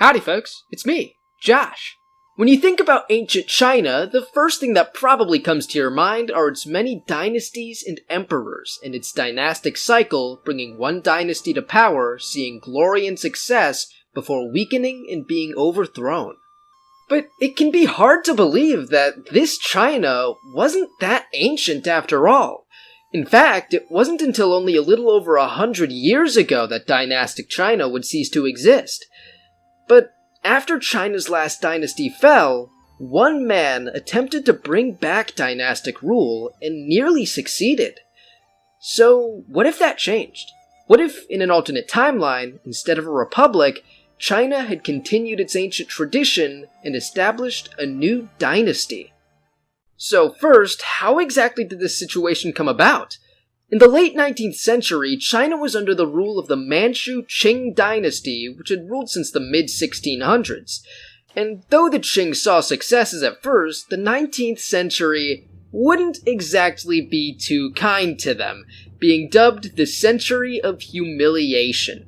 Howdy folks, it's me, Josh. When you think about ancient China, the first thing that probably comes to your mind are its many dynasties and emperors, and its dynastic cycle bringing one dynasty to power, seeing glory and success before weakening and being overthrown. But it can be hard to believe that this China wasn't that ancient after all. In fact, it wasn't until only a little over 100 years ago that dynastic China would cease to exist. But after China's last dynasty fell, one man attempted to bring back dynastic rule and nearly succeeded. So what if that changed? What if, in an alternate timeline, instead of a republic, China had continued its ancient tradition and established a new dynasty? So first, how exactly did this situation come about? In the late 19th century, China was under the rule of the Manchu Qing Dynasty, which had ruled since the mid-1600s. And though the Qing saw successes at first, the 19th century wouldn't exactly be too kind to them, being dubbed the Century of Humiliation.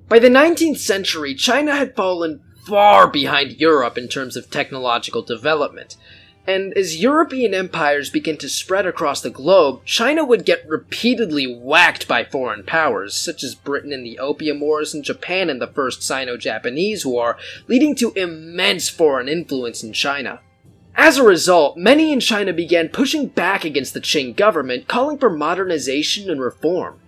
By the 19th century, China had fallen far behind Europe in terms of technological development. And as European empires began to spread across the globe, China would get repeatedly whacked by foreign powers, such as Britain in the Opium Wars and Japan in the First Sino-Japanese War, leading to immense foreign influence in China. As a result, many in China began pushing back against the Qing government, calling for modernization and reform.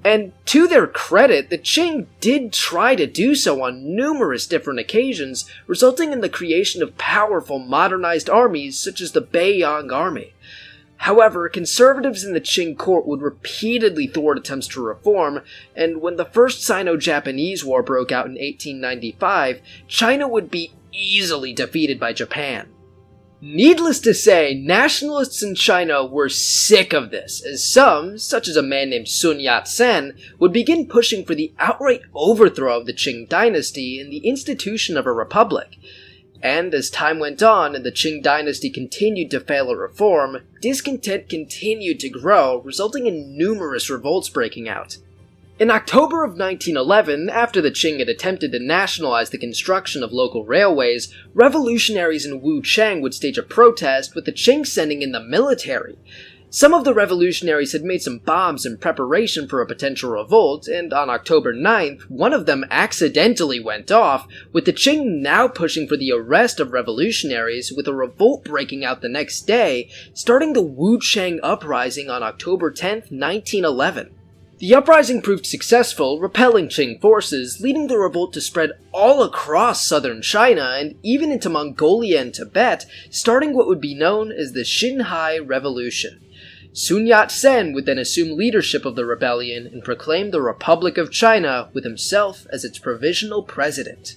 And to their credit, the Qing did try to do so on numerous different occasions, resulting in the creation of powerful modernized armies such as the Beiyang Army. However, conservatives in the Qing court would repeatedly thwart attempts to reform, and when the First Sino-Japanese War broke out in 1895, China would be easily defeated by Japan. Needless to say, nationalists in China were sick of this, as some, such as a man named Yat-sen, would begin pushing for the outright overthrow of the Qing dynasty and the institution of a republic. And as time went on and the Qing dynasty continued to fail at reform, discontent continued to grow, resulting in numerous revolts breaking out. In October of 1911, after the Qing had attempted to nationalize the construction of local railways, revolutionaries in Wuchang would stage a protest, with the Qing sending in the military. Some of the revolutionaries had made some bombs in preparation for a potential revolt, and on October 9th, one of them accidentally went off, with the Qing now pushing for the arrest of revolutionaries, with a revolt breaking out the next day, starting the Wuchang Uprising on October 10th, 1911. The uprising proved successful, repelling Qing forces, leading the revolt to spread all across southern China and even into Mongolia and Tibet, starting what would be known as the Xinhai Revolution. Sun Yat-sen would then assume leadership of the rebellion and proclaim the Republic of China with himself as its provisional president.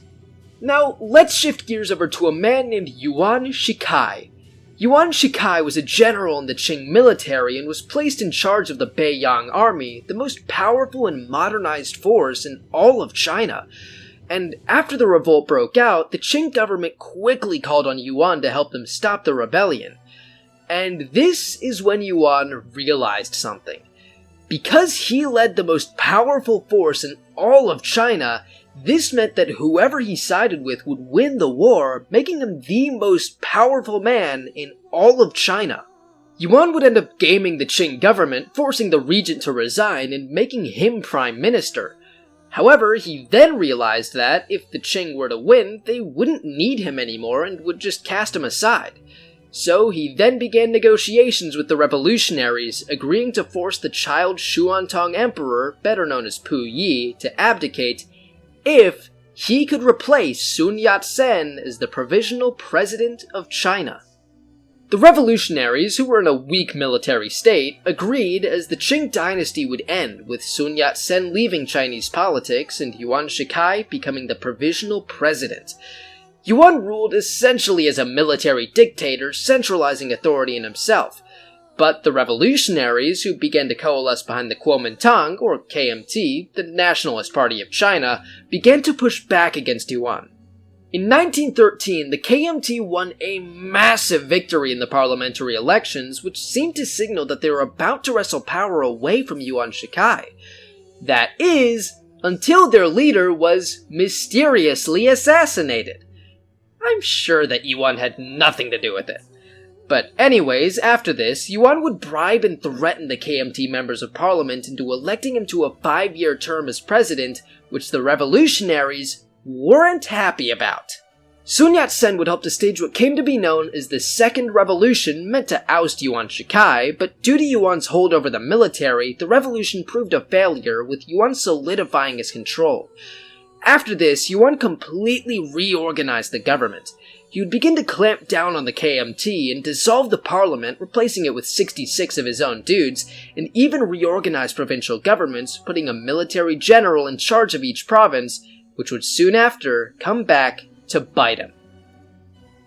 Now, let's shift gears over to a man named Yuan Shikai. Yuan Shikai was a general in the Qing military and was placed in charge of the Beiyang Army, the most powerful and modernized force in all of China. And after the revolt broke out, the Qing government quickly called on Yuan to help them stop the rebellion. And this is when Yuan realized something. Because he led the most powerful force in all of China, this meant that whoever he sided with would win the war, making him the most powerful man in all of China. Yuan would end up gaming the Qing government, forcing the regent to resign and making him prime minister. However, he then realized that, if the Qing were to win, they wouldn't need him anymore and would just cast him aside. So he then began negotiations with the revolutionaries, agreeing to force the child Xuantong emperor, better known as Pu Yi, to abdicate, if he could replace Sun Yat-sen as the provisional president of China. The revolutionaries, who were in a weak military state, agreed, as the Qing dynasty would end, with Sun Yat-sen leaving Chinese politics and Yuan Shikai becoming the provisional president. Yuan ruled essentially as a military dictator, centralizing authority in himself. But the revolutionaries, who began to coalesce behind the Kuomintang, or KMT, the Nationalist Party of China, began to push back against Yuan. In 1913, the KMT won a massive victory in the parliamentary elections, which seemed to signal that they were about to wrestle power away from Yuan Shikai. That is, until their leader was mysteriously assassinated. I'm sure that Yuan had nothing to do with it. But anyways, after this, Yuan would bribe and threaten the KMT members of parliament into electing him to a 5-year term as president, which the revolutionaries weren't happy about. Sun Yat-sen would help to stage what came to be known as the Second Revolution, meant to oust Yuan Shikai, but due to Yuan's hold over the military, the revolution proved a failure, with Yuan solidifying his control. After this, Yuan completely reorganized the government. He would begin to clamp down on the KMT and dissolve the parliament, replacing it with 66 of his own dudes, and even reorganize provincial governments, putting a military general in charge of each province, which would soon after come back to bite him.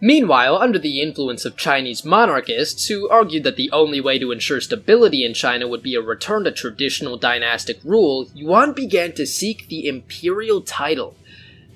Meanwhile, under the influence of Chinese monarchists, who argued that the only way to ensure stability in China would be a return to traditional dynastic rule, Yuan began to seek the imperial title.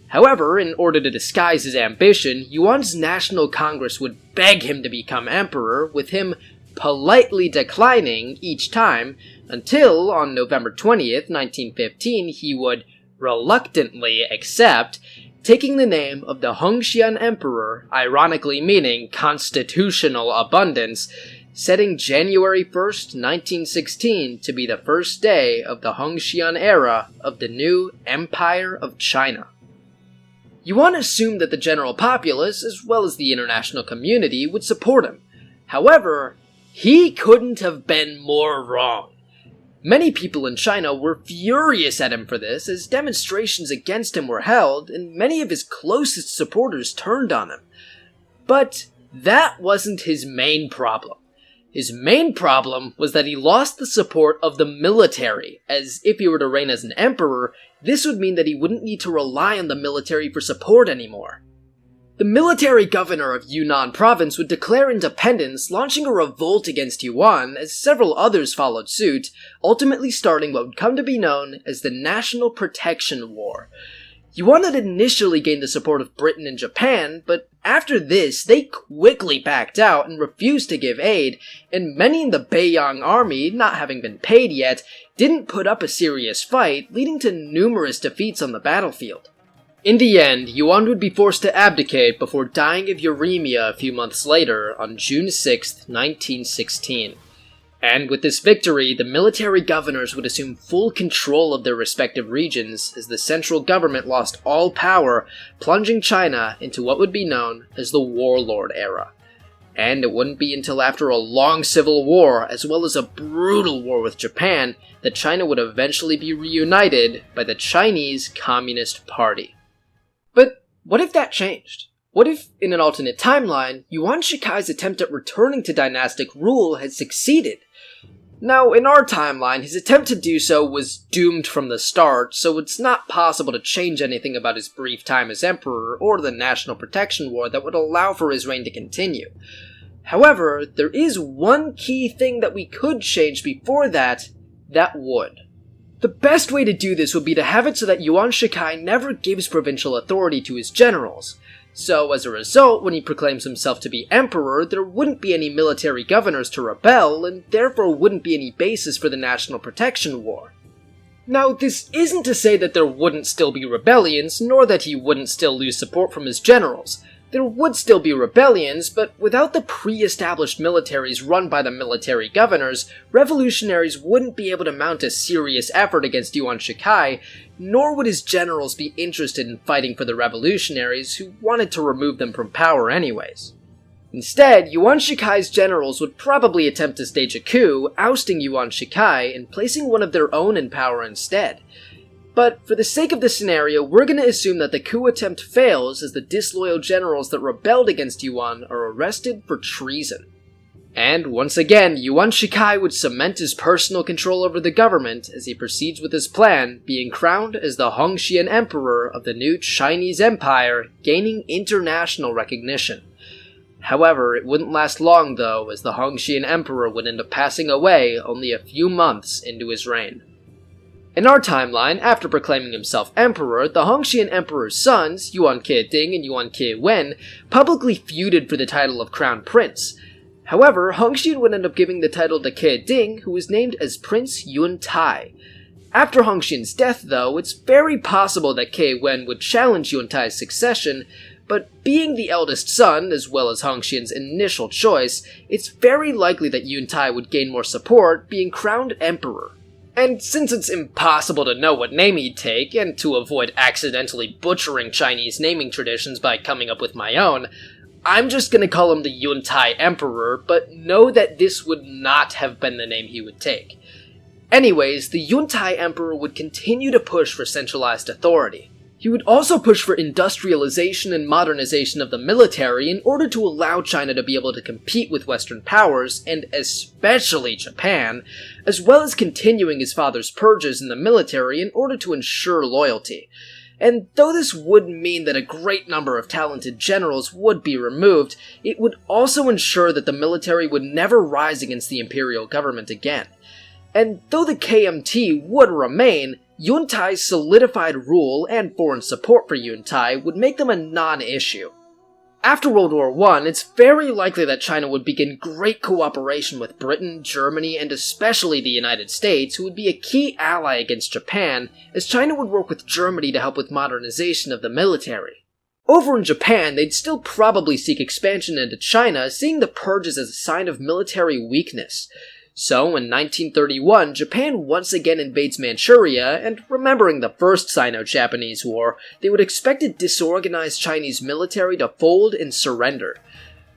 However, in order to disguise his ambition, Yuan's National Congress would beg him to become emperor, with him politely declining each time, until, on November 20th, 1915, he would reluctantly accept, taking the name of the Hongxian Emperor, ironically meaning constitutional abundance, setting January 1st, 1916 to be the first day of the Hongxian era of the new Empire of China. Yuan assumed that the general populace, as well as the international community, would support him. However, he couldn't have been more wrong. Many people in China were furious at him for this, as demonstrations against him were held, and many of his closest supporters turned on him. But that wasn't his main problem. His main problem was that he lost the support of the military, as if he were to reign as an emperor, this would mean that he wouldn't need to rely on the military for support anymore. The military governor of Yunnan province would declare independence, launching a revolt against Yuan, as several others followed suit, ultimately starting what would come to be known as the National Protection War. Yuan had initially gained the support of Britain and Japan, but after this, they quickly backed out and refused to give aid, and many in the Beiyang army, not having been paid yet, didn't put up a serious fight, leading to numerous defeats on the battlefield. In the end, Yuan would be forced to abdicate before dying of uremia a few months later on June 6, 1916. And with this victory, the military governors would assume full control of their respective regions as the central government lost all power, plunging China into what would be known as the warlord era. And it wouldn't be until after a long civil war, as well as a brutal war with Japan, that China would eventually be reunited by the Chinese Communist Party. But what if that changed? What if, in an alternate timeline, Yuan Shikai's attempt at returning to dynastic rule had succeeded? Now, in our timeline, his attempt to do so was doomed from the start, so it's not possible to change anything about his brief time as emperor or the National Protection War that would allow for his reign to continue. However, there is one key thing that we could change before that would. The best way to do this would be to have it so that Yuan Shikai never gives provincial authority to his generals. So, as a result, when he proclaims himself to be emperor, there wouldn't be any military governors to rebel, and therefore wouldn't be any basis for the National Protection War. Now, this isn't to say that there wouldn't still be rebellions, nor that he wouldn't still lose support from his generals. There would still be rebellions, but without the pre-established militaries run by the military governors, revolutionaries wouldn't be able to mount a serious effort against Yuan Shikai, nor would his generals be interested in fighting for the revolutionaries who wanted to remove them from power anyways. Instead, Yuan Shikai's generals would probably attempt to stage a coup, ousting Yuan Shikai and placing one of their own in power instead. But for the sake of the scenario, we're going to assume that the coup attempt fails as the disloyal generals that rebelled against Yuan are arrested for treason. And once again, Yuan Shikai would cement his personal control over the government as he proceeds with his plan, being crowned as the Hongxian Emperor of the new Chinese Empire, gaining international recognition. However, it wouldn't last long though, as the Hongxian Emperor would end up passing away only a few months into his reign. In our timeline, after proclaiming himself emperor, the Hongxian Emperor's sons, Yuan Ke-ding and Yuan Ke-wen, publicly feuded for the title of crown prince. However, Hongxian would end up giving the title to Ke-ding, who was named as Prince Yun Tai. After Hongxian's death, though, it's very possible that Kei Wen would challenge Yuntai's succession, but being the eldest son, as well as Hongxian's initial choice, it's very likely that Yuntai would gain more support, being crowned emperor. And since it's impossible to know what name he'd take, and to avoid accidentally butchering Chinese naming traditions by coming up with my own, I'm just gonna call him the Yuntai Emperor, but know that this would not have been the name he would take. Anyways, the Yuntai Emperor would continue to push for centralized authority. He would also push for industrialization and modernization of the military in order to allow China to be able to compete with Western powers, and especially Japan, as well as continuing his father's purges in the military in order to ensure loyalty. And though this would mean that a great number of talented generals would be removed, it would also ensure that the military would never rise against the imperial government again. And though the KMT would remain, Yuntai's solidified rule and foreign support for Yuntai would make them a non-issue. After World War I, it's very likely that China would begin great cooperation with Britain, Germany, and especially the United States, who would be a key ally against Japan, as China would work with Germany to help with modernization of the military. Over in Japan, they'd still probably seek expansion into China, seeing the purges as a sign of military weakness. So, in 1931, Japan once again invades Manchuria, and remembering the First Sino-Japanese War, they would expect a disorganized Chinese military to fold and surrender.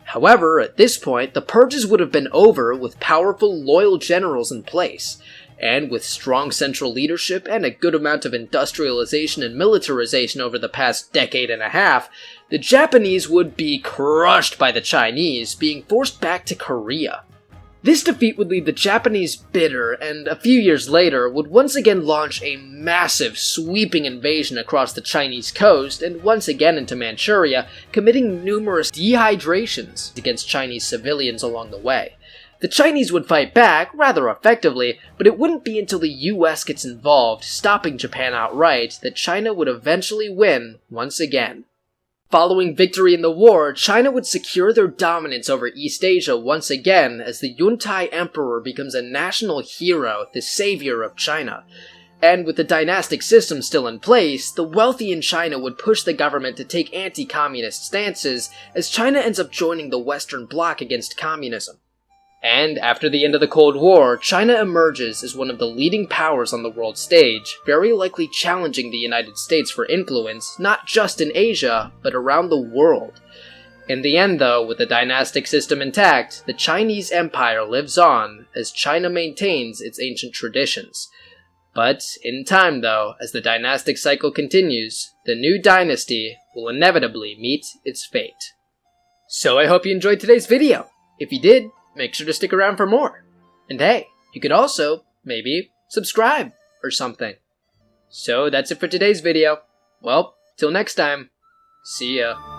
However, at this point, the purges would have been over with powerful, loyal generals in place, and with strong central leadership and a good amount of industrialization and militarization over the past decade and a half, the Japanese would be crushed by the Chinese, being forced back to Korea. This defeat would leave the Japanese bitter, and a few years later would once again launch a massive, sweeping invasion across the Chinese coast and once again into Manchuria, committing numerous dehydrations against Chinese civilians along the way. The Chinese would fight back, rather effectively, but it wouldn't be until the US gets involved, stopping Japan outright, that China would eventually win once again. Following victory in the war, China would secure their dominance over East Asia once again as the Yuntai Emperor becomes a national hero, the savior of China. And with the dynastic system still in place, the wealthy in China would push the government to take anti-communist stances as China ends up joining the Western Bloc against communism. And after the end of the Cold War, China emerges as one of the leading powers on the world stage, very likely challenging the United States for influence, not just in Asia, but around the world. In the end, though, with the dynastic system intact, the Chinese Empire lives on as China maintains its ancient traditions. But in time, though, as the dynastic cycle continues, the new dynasty will inevitably meet its fate. So I hope you enjoyed today's video. If you did, make sure to stick around for more. And hey, you could also, maybe, subscribe or something. So that's it for today's video. Well, till next time, see ya.